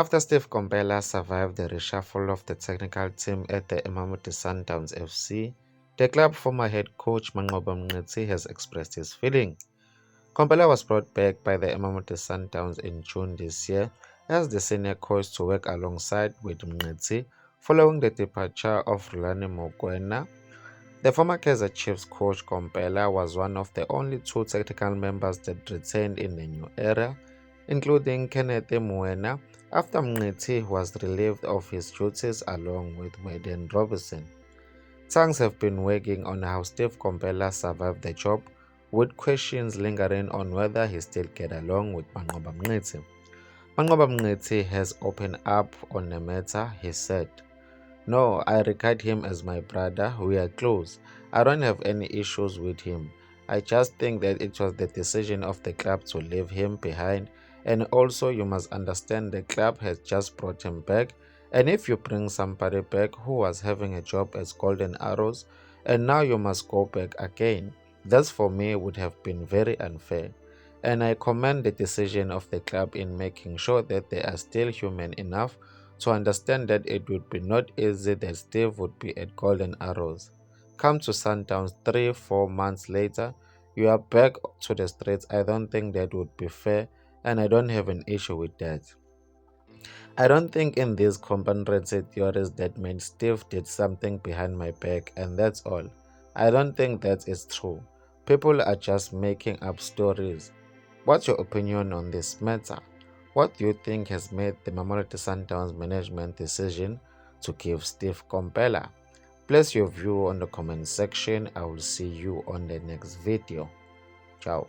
After Steve Komphela survived the reshuffle of the technical team at the Mngqithi Sundowns FC, the club former head coach Mngqithi has expressed his feeling. Komphela was brought back by the Mngqithi Sundowns in June this year as the senior coach to work alongside with Mngqithi following the departure of Rulani Mokoena. The former Kaizer Chiefs coach Komphela was one of the only two technical members that retained in the new era, including Kenneth Muena, after Mngqithi was relieved of his duties along with Wayden Robertson. Tongues have been wagging on how Steve Komphela survived the job, with questions lingering on whether he still get along with Mngqithi. Mngqithi has opened up on the matter. He said, "No, I regard him as my brother. We are close. I don't have any issues with him. I just think that it was the decision of the club to leave him behind, and also you must understand the club has just brought him back, and if you bring somebody back who was having a job as Golden Arrows and now you must go back again, that for me would have been very unfair. And I commend the decision of the club in making sure that they are still human enough to understand that it would be not easy that Steve would be at Golden Arrows. Come to Sundowns 3-4 months later, you are back to the streets. I don't think that would be fair, and I don't have an issue with that. I don't think in these conspiracy theories that means Steve did something behind my back and that's all. I don't think that is true. People are just making up stories. What's your opinion on this matter? What do you think has made the Mamelodi Sundowns management decision to give Steve Komphela? Place your view on the comment section. I will see you on the next video. Ciao.